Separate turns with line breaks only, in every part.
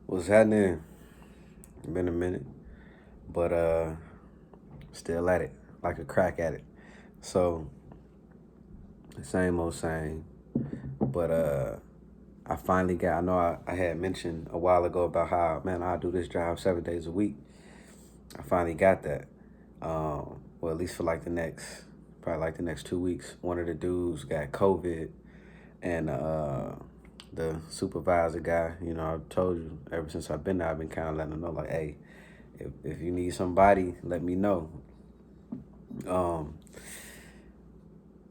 What's happening? Been a minute, but still at it, like a crack at it. So same old same. But I finally got. I know I had mentioned a while ago about how man I do this job 7 days a week. I finally got that. Well, at least for like probably like the next 2 weeks. One of the dudes got COVID, and the supervisor guy. I told you ever since I've been there, I've been kind of letting them know like, hey, if you need somebody, let me know. Um,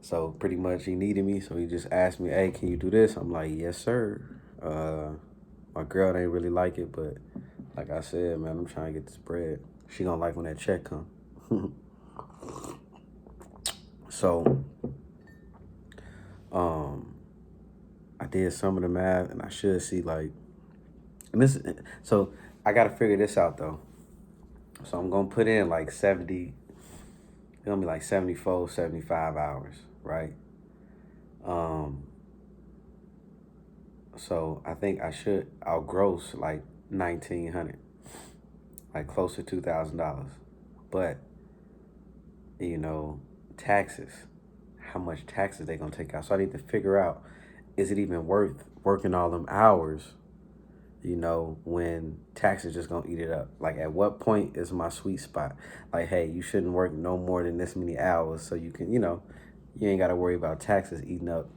so pretty much he needed me, so he just asked me, "Hey, can you do this?" I'm like, "Yes, sir." My girl ain't really like it, but like I said, man, I'm trying to get this bread. She gonna like when that check come. So, um, I did some of the math, and I should see like, and this. So I gotta figure this out though. So I'm gonna put in like 70. It's gonna be like 74, 75 hours, right? Um, So I think I'll gross like 1,900, like close to $2,000. But, you know, taxes, how much taxes they gonna take out. So I need to figure out, is it even worth working all them hours, when taxes just gonna eat it up? Like at what point is my sweet spot? Like, hey, you shouldn't work no more than this many hours so you can, you ain't gotta worry about taxes eating up,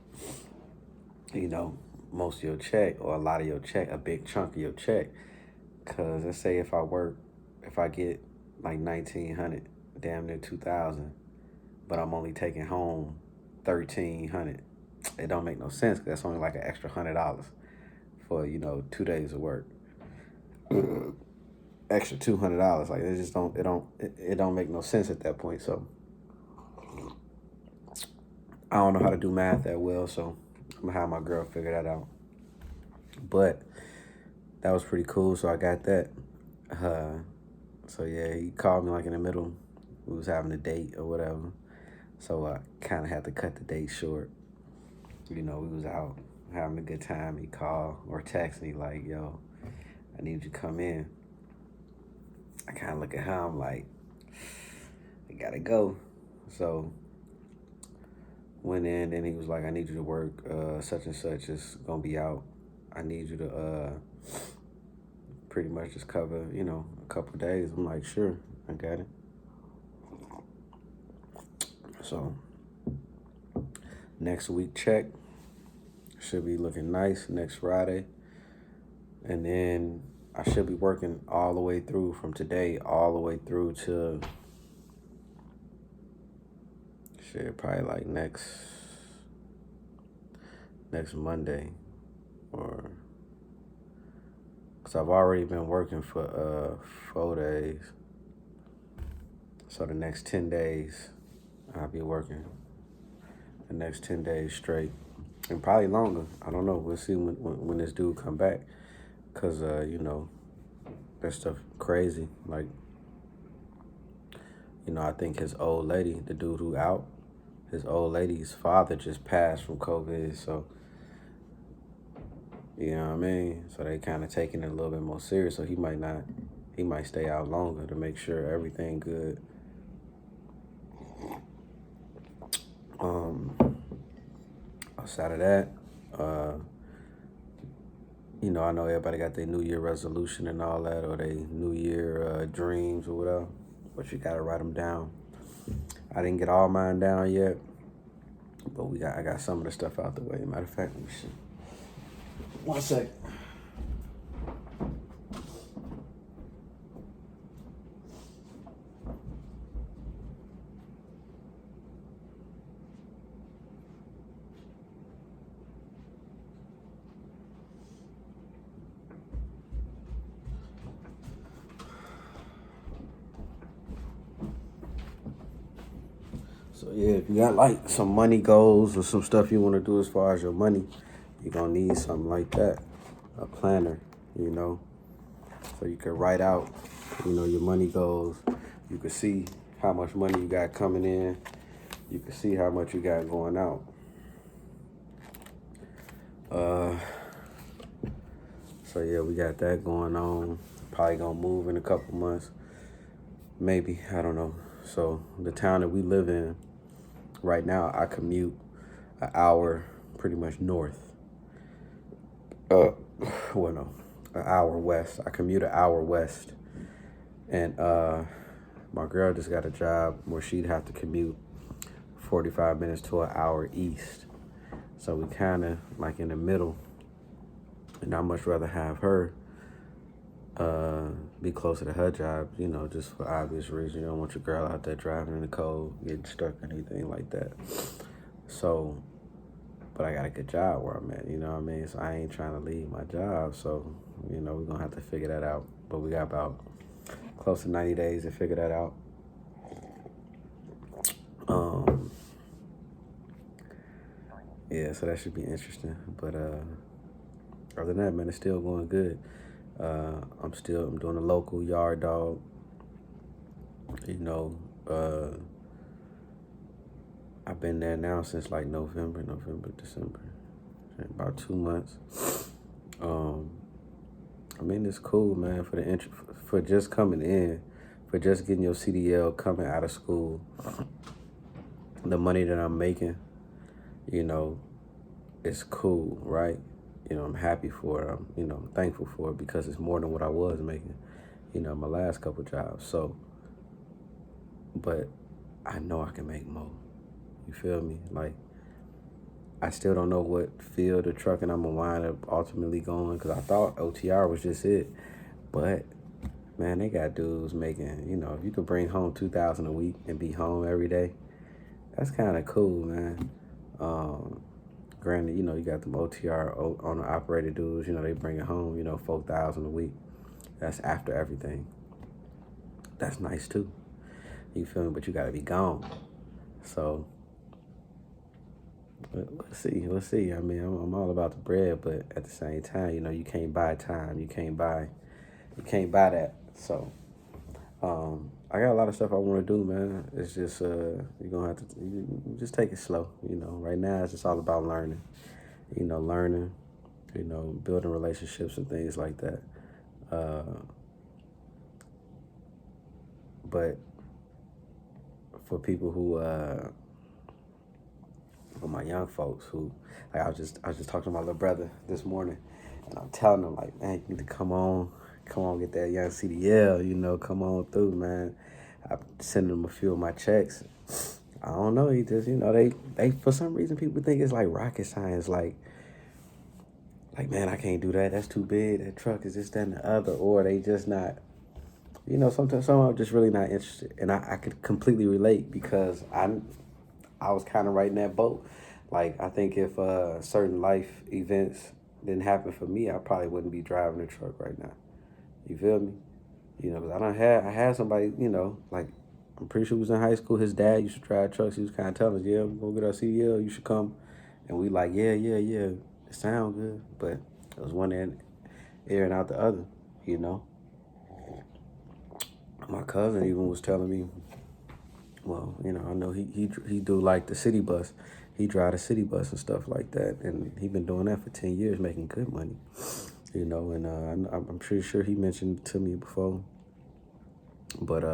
you know, most of your check or a lot of your check, a big chunk of your check. Cause let's say if I get like 1,900, damn near 2,000, but I'm only taking home 1,300. It don't make no sense. Cause that's only like an extra $100 for 2 days of work. Extra $200. Like it don't make no sense at that point. So I don't know how to do math that well. So I'm gonna have my girl figure that out. But that was pretty cool. So I got that. Uh, so yeah, he called me like in the middle. We was having a date or whatever. So I kind of had to cut the date short. We was out having a good time. He called or texted me like, "Yo, I need you to come in." I kind of look at him like, "I gotta go." So went in, and he was like, "I need you to work such and such is gonna be out. I need you to pretty much just cover, a couple of days." I'm like, "Sure, I got it." So next week check should be looking nice next Friday. And then I should be working all the way through from today, all the way through to shit, probably like next Monday, or because I've already been working for 4 days, so the next 10 days I'll be working the next 10 days straight, and probably longer. I don't know. We'll see when this dude come back, cause that stuff crazy. Like, I think his old lady, the dude who out, his old lady's father just passed from COVID. So, you know what I mean? So they kind of taking it a little bit more serious. So he might stay out longer to make sure everything good. Um, Outside of that, uh, I know everybody got their New Year resolution and all that, or their New Year dreams or whatever, but you gotta write them down. I didn't get all mine down yet, but I got some of the stuff out the way. Matter of fact, let me see. 1 second. So yeah, if you got like some money goals or some stuff you want to do as far as your money, you're gonna need something like that, a planner, so you can write out, your money goals. You can see how much money you got coming in. You can see how much you got going out. Uh, So yeah, we got that going on. Probably gonna move in a couple months. Maybe, I don't know. So the town that we live in right now, I commute an hour pretty much north. Uh, well, no, an hour west. I commute an hour west, and my girl just got a job where she'd have to commute 45 minutes to an hour east. So we kind of like in the middle, and I'd much rather have her be closer to her job, you know, just for obvious reasons. You don't want your girl out there driving in the cold, getting stuck, anything like that. So, but I got a good job where I'm at, you know what I mean? So I ain't trying to leave my job. So, you know, we're going to have to figure that out. But we got about close to 90 days to figure that out. Yeah, so that should be interesting. But other than that, man, it's still going good. I'm doing a local yard dog. You know, I've been there now since like November, December, about 2 months. I mean, it's cool, man, for just coming in, for just getting your CDL coming out of school. The money that I'm making, you know, it's cool, right? You know, I'm happy for it. I'm thankful for it because it's more than what I was making, you know, my last couple jobs. So, but I know I can make more. You feel me? Like, I still don't know what field of trucking I'm gonna wind up ultimately going, because I thought OTR was just it. But man, they got dudes making, you know, if you could bring home 2,000 a week and be home every day, that's kind of cool, man. Granted, you know, you got them OTR owner operated dudes, you know, they bring it home, you know, 4,000 a week. That's after everything. That's nice too. You feel me? But you gotta be gone. So let's see. I mean, I'm all about the bread, but at the same time, you know, you can't buy time. You can't buy that. So I got a lot of stuff I want to do, man. It's just you're gonna have to you just take it slow. You know, right now it's just all about learning. You know, building relationships and things like that. But for people who for my young folks who, like, I was just talking to my little brother this morning, and I'm telling him, like, man, you need to come on, get that young CDL, you know, come on through, man. I'm sending him a few of my checks. I don't know, he just, you know, they for some reason people think it's like rocket science, like man, I can't do that. That's too big. That truck is this, that, and the other, or they just not. You know, sometimes some are just really not interested, and I could completely relate because I was kind of right in that boat. Like, I think if certain life events didn't happen for me, I probably wouldn't be driving a truck right now. You feel me? You know, 'cause I had somebody, you know, like, I'm pretty sure he was in high school. His dad used to drive trucks. He was kind of telling us, yeah, go get our CDL. You should come. And we like, yeah. It sounds good. But it was one end airing out the other, you know. My cousin even was telling me, well, you know, I know he do like the city bus. He drive the city bus and stuff like that, and he been doing that for 10 years, making good money. You know, and I'm pretty sure he mentioned to me before. But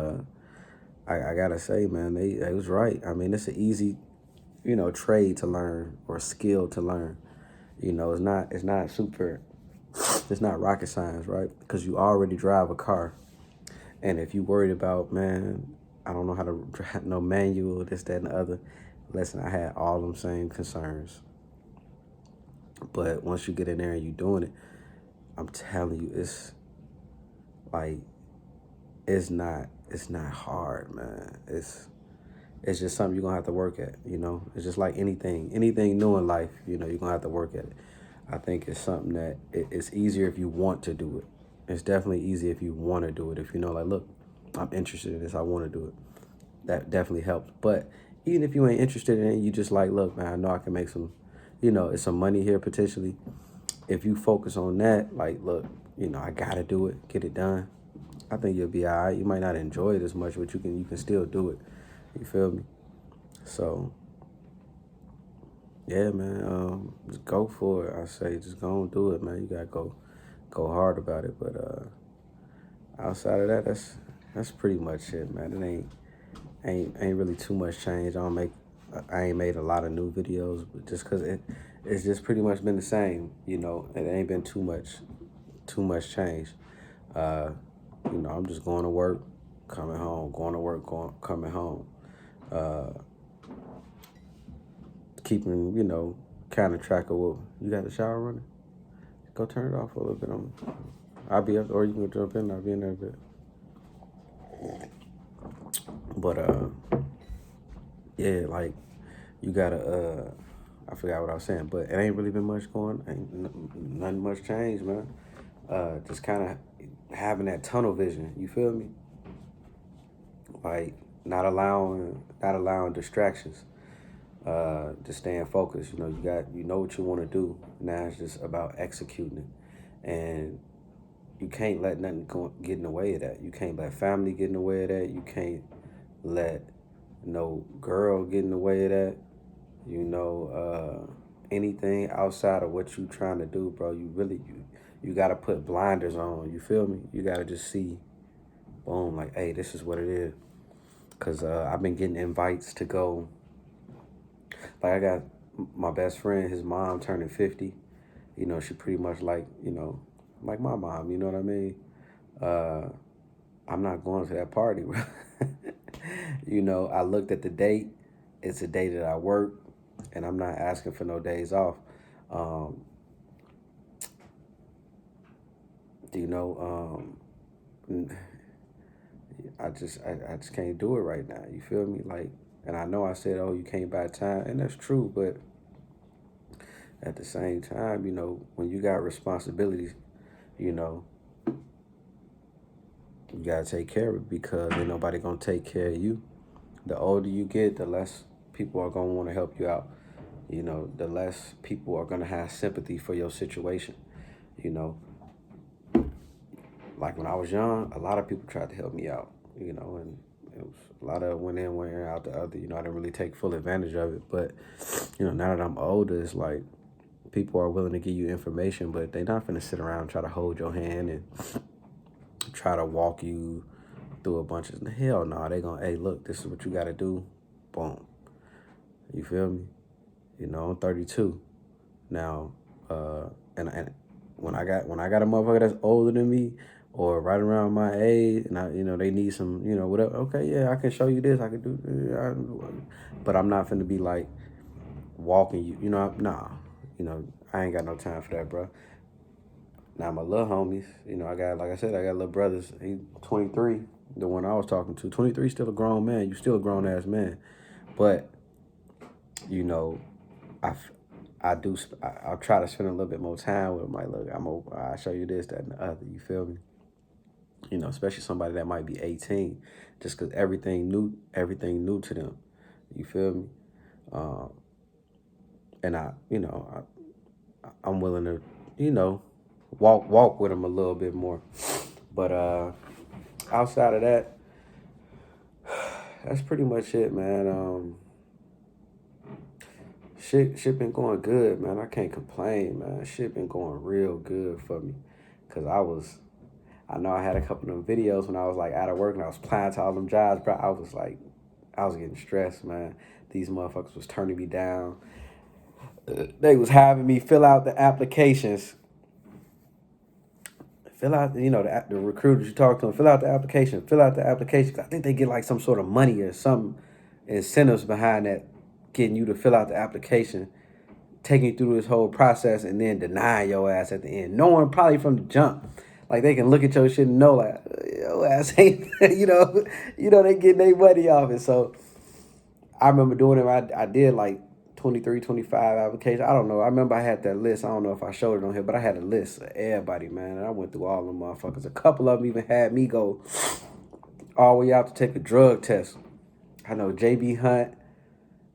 I gotta say, man, they was right. I mean, it's an easy, you know, trade to learn or skill to learn. You know, it's not rocket science, right? Because you already drive a car. And if you worried about, man, I don't know how to drive no manual, this, that, and the other, listen, I had all them same concerns. But once you get in there and you doing it, I'm telling you, it's like, it's not hard, man. It's just something you're gonna have to work at, you know? It's just like anything new in life, you know, you're gonna have to work at it. I think it's something that it's easier if you want to do it. It's definitely easy if you want to do it. If you know, like, look, I'm interested in this, I want to do it. That definitely helps. But even if you ain't interested in it, you just like, look, man, I know I can make some, you know, it's some money here potentially. If you focus on that, like, look, you know, I gotta do it, get it done. I think you'll be all right. You might not enjoy it as much, but you can still do it. You feel me? So yeah, man, just go for it. I say, just go and do it, man. You gotta go go hard about it. But outside of that, that's pretty much it, man. It ain't really too much change. I ain't made a lot of new videos, but just cause it's just pretty much been the same. You know, it ain't been too much change. Uh, you know, I'm just going to work, coming home, going to work, coming home. Uh, Keeping, kind of track of what you got the shower running. Go turn it off for a little bit. I'll be up, or you can jump in. I'll be in there a bit. But yeah, like you gotta. I forgot what I was saying, but it ain't really been much nothing much change, man. Just kind of having that tunnel vision. You feel me? Like not allowing distractions. Just staying focused. You know what you want to do. Now it's just about executing it, and you can't let nothing get in the way of that. You can't let family get in the way of that. You can't let no girl get in the way of that. Anything outside of what you trying to do, bro. You gotta put blinders on. You feel me? You gotta just see, boom, like, hey, this is what it is. Cause I've been getting invites to go. Like I got my best friend, his mom turning 50. She pretty much like my mom. You know what I mean? I'm not going to that party, bro. I looked at the date. It's a day that I work, and I'm not asking for no days off. Um, I just can't do it right now. You feel me? Like, and I know I said, oh, you can't buy time, and that's true, but at the same time, when you got responsibilities, you know, you gotta take care of it because ain't nobody gonna take care of you. The older you get, the less people are gonna want to help you out. The less people are gonna have sympathy for your situation. You know, like when I was young, a lot of people tried to help me out. And it was a lot of went in, went out the other. I didn't really take full advantage of it. But now that I'm older, it's like people are willing to give you information, but they're not gonna sit around and try to hold your hand and try to walk you through a bunch of hell. No, they gonna, hey, look, this is what you gotta do. Boom. You feel me? I'm 32 now, and when I got a motherfucker that's older than me or right around my age, and they need some, whatever. Okay, yeah, I can show you this. I can do, but I'm not finna be like walking you. Nah. I ain't got no time for that, bro. Now my little homies, like I said, I got little brothers. He 23, the one I was talking to. 23 still a grown man. You still a grown ass man, but I I'll try to spend a little bit more time with him. Like, look, I'll show you this, that, and the other. You feel me? Especially somebody that might be 18, just because everything new to them. You feel me? Um, and I'm willing to, walk with them a little bit more. But outside of that, that's pretty much it, man. Shit been going good, man. I can't complain, man. Shit been going real good for me. Cause I know I had a couple of them videos when I was like out of work and I was applying to all them jobs, bro. I was getting stressed, man. These motherfuckers was turning me down. They was having me fill out the applications. Fill out, the recruiters you talk to them, fill out the application. I think they get like some sort of money or some incentives behind that, getting you to fill out the application, taking you through this whole process, and then denying your ass at the end. Knowing probably from the jump. Like they can look at your shit and know like your ass ain't, they getting their money off it. So I remember doing it. I did like 23, 25 applications. I don't know. I remember I had that list. I don't know if I showed it on here, but I had a list of everybody, man. And I went through all them motherfuckers. A couple of them even had me go all the way out to take a drug test. I know JB Hunt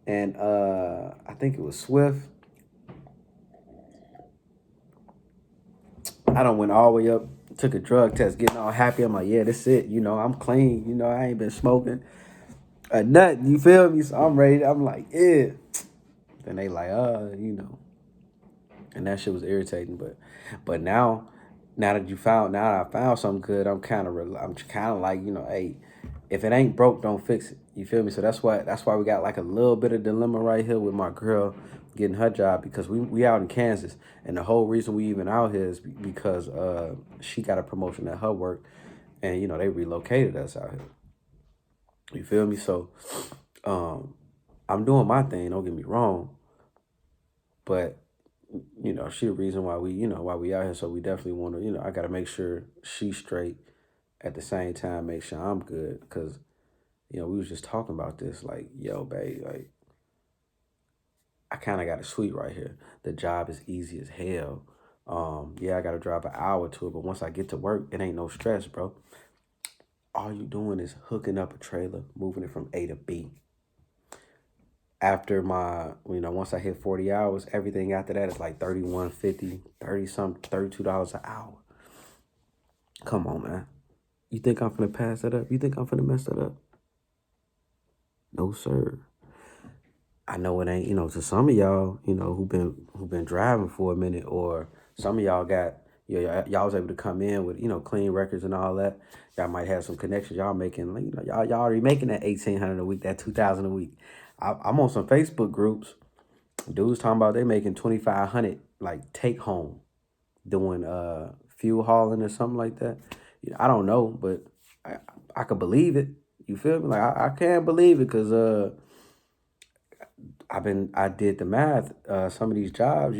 and I think it was Swift. I done went all the way up, took a drug test, getting all happy. I'm like, yeah, that's it. I'm clean. I ain't been smoking or nothing. You feel me? So I'm ready. I'm like, yeah. Then they like, and that shit was irritating. But now now that I found something good, I'm kind of like, hey, if it ain't broke, don't fix it. You feel me? So that's why we got like a little bit of dilemma right here with my girl getting her job, because we out in Kansas, and the whole reason we even out here is because she got a promotion at her work, and they relocated us out here. You feel me? So I'm doing my thing, don't get me wrong, but she the reason why we out here. So we definitely want to, I got to make sure she's straight, at the same time make sure I'm good, because we was just talking about this, like, yo, babe, like, I kind of got a suite right here. The job is easy as hell. Yeah, I got to drive an hour to it, but once I get to work, it ain't no stress, bro. All you doing is hooking up a trailer, moving it from A to B. After once I hit 40 hours, everything after that is like 31.50, 30 something, $32 an hour. Come on, man. You think I'm finna pass that up? You think I'm finna mess that up? No, sir. I know it ain't, to some of y'all, who've been driving for a minute, or some of y'all got, y'all was able to come in with, clean records and all that. Y'all might have some connections. Y'all making, y'all already making that 1,800 a week, that 2,000 a week. I'm on some Facebook groups. Dudes talking about they making 2,500 like take home, doing fuel hauling or something like that. I don't know, but I could believe it. You feel me? Like I can't believe it, because I did the math. Some of these jobs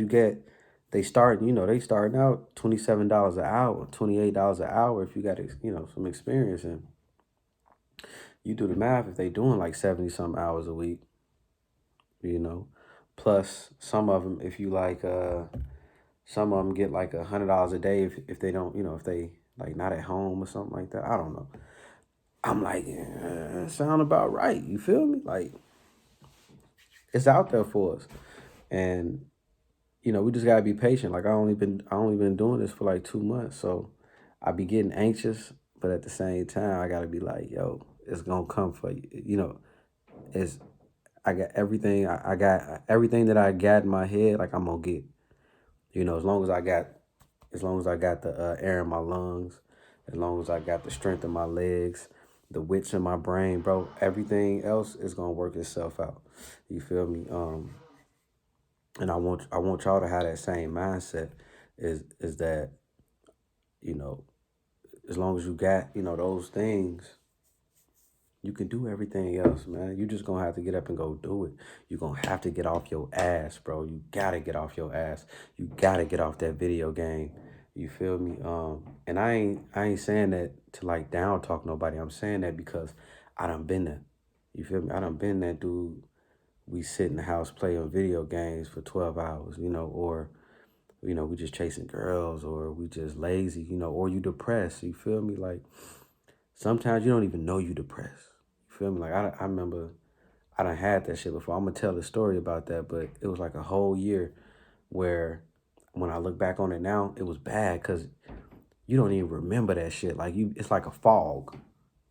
they starting out $27 an hour, $28 an hour if you got some experience, and you do the math, if they doing like 70 some hours a week, plus some of them, if you like, some of them get like $100 a day if they don't, if they like not at home or something like that. I don't know. I'm like, yeah, sound about right. You feel me? Like, it's out there for us, and we just gotta be patient. Like, I only been doing this for like 2 months, so I be getting anxious, but at the same time, I gotta be like, yo, it's gonna come for you. It's I got everything. I got everything that I got in my head. Like, I'm gonna get. As long as I got the air in my lungs, as long as I got the strength in my legs, the wits in my brain, bro, everything else is gonna work itself out. You feel me? And I want y'all to have that same mindset. Is that you know as long as you got those things, you can do everything else, man. You just gonna have to get up and go do it. You gonna have to get off your ass, bro. You gotta get off your ass. You gotta get off that video game. You feel me? And I ain't saying that to like down talk nobody. I'm saying that because I done been there. You feel me? I done been that dude. We sit in the house playing video games for 12 hours, or we just chasing girls, or we just lazy, or you depressed. You feel me? Like, sometimes you don't even know you depressed. You feel me? Like, I remember I done had that shit before. I'm gonna tell the story about that, but it was like a whole year where, when I look back on it now, it was bad, because you don't even remember that shit. Like, it's like a fog.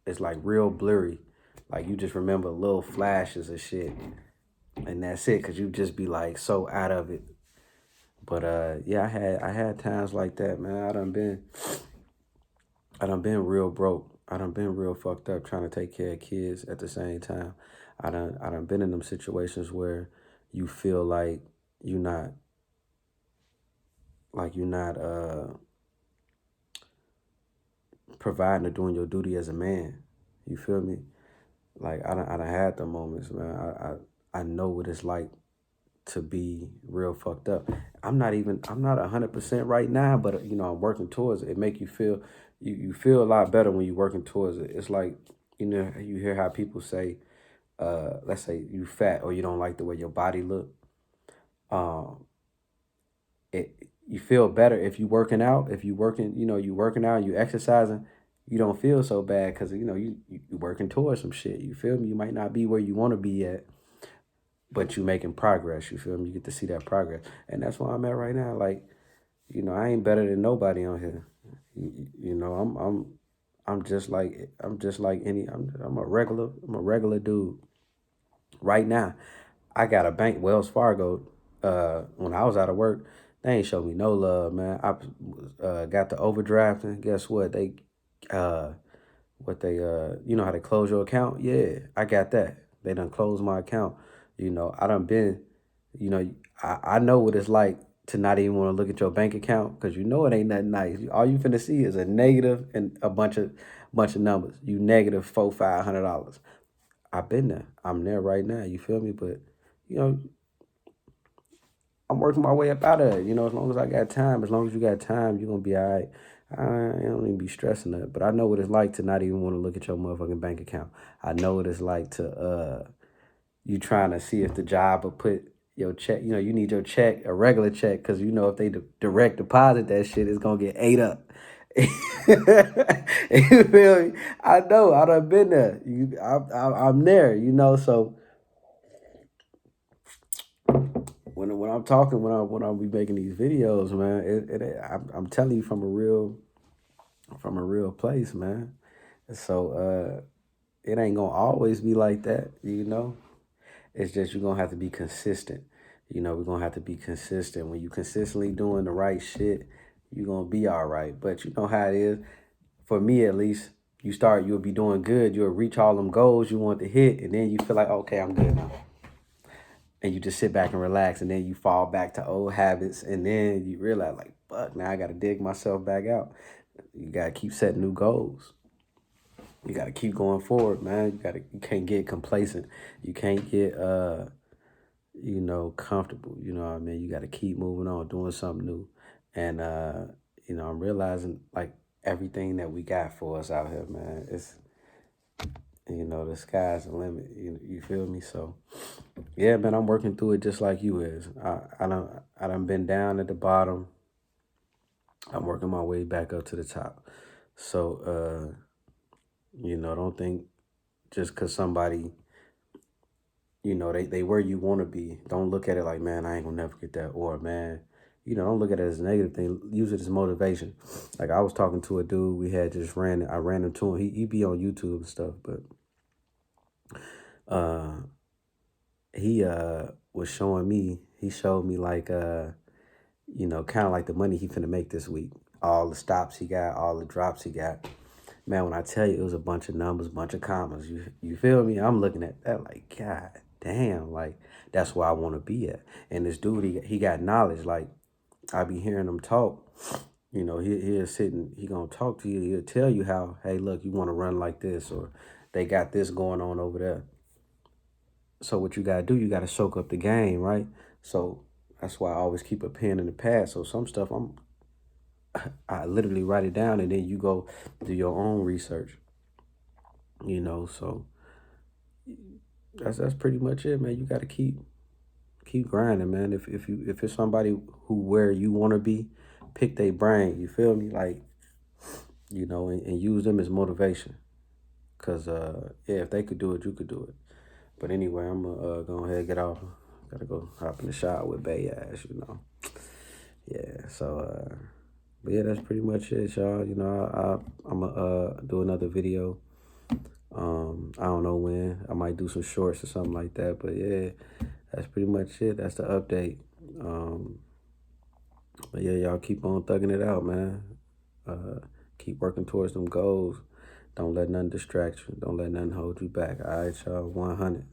It's like real blurry. Like, you just remember little flashes of shit, and that's it, because you just be like so out of it. But yeah, I had times like that, man. I done been real broke. I done been real fucked up trying to take care of kids at the same time. I done been in them situations where you feel like you're not you're not providing or doing your duty as a man. You feel me? Like, I done had the moments, man. I know what it's like to be real fucked up. I'm not 100% right now, but I'm working towards it. It make you feel, you feel a lot better when you're working towards it. It's like, you hear how people say, let's say you fat, or you don't like the way your body look. Um, you feel better if you working out. If you working out, you exercising, you don't feel so bad, because you working towards some shit. You feel me? You might not be where you want to be at, but you making progress. You feel me? You get to see that progress, and that's where I'm at right now. Like, I ain't better than nobody on here. I'm just like any. I'm a regular dude. Right now, I got a bank, Wells Fargo. When I was out of work, They ain't show me no love, man. I got the overdrafting. Guess what? Uh, you know how they close your account? Yeah, I got that. They done closed my account. You know, I done been, you know, I know what it's like to not even want to look at your bank account because you know it ain't nothing nice. All you finna see is a negative and a bunch of numbers. You negative $400-500. I've been there. I'm there right now. You feel me? But you know, I'm working my way up out of it. You know, as long as I got time, as long as you got time, you're gonna be all right. I don't even be stressing that. But I know what it's like to not even want to look at your motherfucking bank account. I know what it's like to you trying to see if the job will put your check, you know, you need your check, a regular check, because you know if they direct deposit that shit, it's gonna get ate up. You feel me? I know, I done been there. I'm there, you know, so when I'm talking, when I be making these videos, man, I'm telling you from a real place, man. So it ain't gonna always be like that, you know. It's just you're gonna have to be consistent. You know, we're gonna have to be consistent. When you consistently doing the right shit, you're gonna be all right. But you know how it is. For me at least, you'll be doing good, you'll reach all them goals you want to hit, and then you feel like, okay, I'm good now. And you just sit back and relax, and then you fall back to old habits, and then you realize like, fuck, now I gotta dig myself back out. You gotta keep setting new goals. You gotta keep going forward, man. You can't get complacent. You can't get you know, comfortable. You know what I mean? You gotta keep moving on, doing something new. And you know, I'm realizing like everything that we got for us out here, man. It's you know, the sky's the limit. You feel me? So yeah, man, I'm working through it just like you is. I done been down at the bottom. I'm working my way back up to the top. So you know, don't think just cause somebody, you know, they where you wanna be, don't look at it like, man, I ain't gonna never get that. Or man, you know, don't look at it as a negative thing. Use it as motivation. Like I was talking to a dude, I ran into him. He be on YouTube and stuff, but uh he was showing me, he showed me like you know, kind of like the money he finna make this week. All the stops he got, all the drops he got. Man, when I tell you it was a bunch of numbers, bunch of commas, you feel me? I'm looking at that like, God damn, like that's where I want to be at. And this dude, he got knowledge. Like I be hearing him talk. You know, he'll sit and he gonna talk to you. He'll tell you how, hey, look, you want to run like this, or they got this going on over there. So what you gotta do, you gotta soak up the game, right? So that's why I always keep a pen in the pad. So some stuff I literally write it down, and then you go do your own research. You know, so that's pretty much it, man. You gotta keep grinding, man. If it's somebody who where you wanna be, pick their brain. You feel me? Like, you know, and use them as motivation. Cause yeah, if they could do it, you could do it. But anyway, I'm gonna go ahead and get off. Gotta go hop in the shower with Bay Ash, you know. Yeah, so but yeah, that's pretty much it, y'all. You know, I'm gonna do another video. I don't know when. I might do some shorts or something like that. But yeah, that's pretty much it. That's the update. Um, but yeah, y'all keep on thugging it out, man. Uh, keep working towards them goals. Don't let nothing distract you. Don't let nothing hold you back. All right, y'all. 100.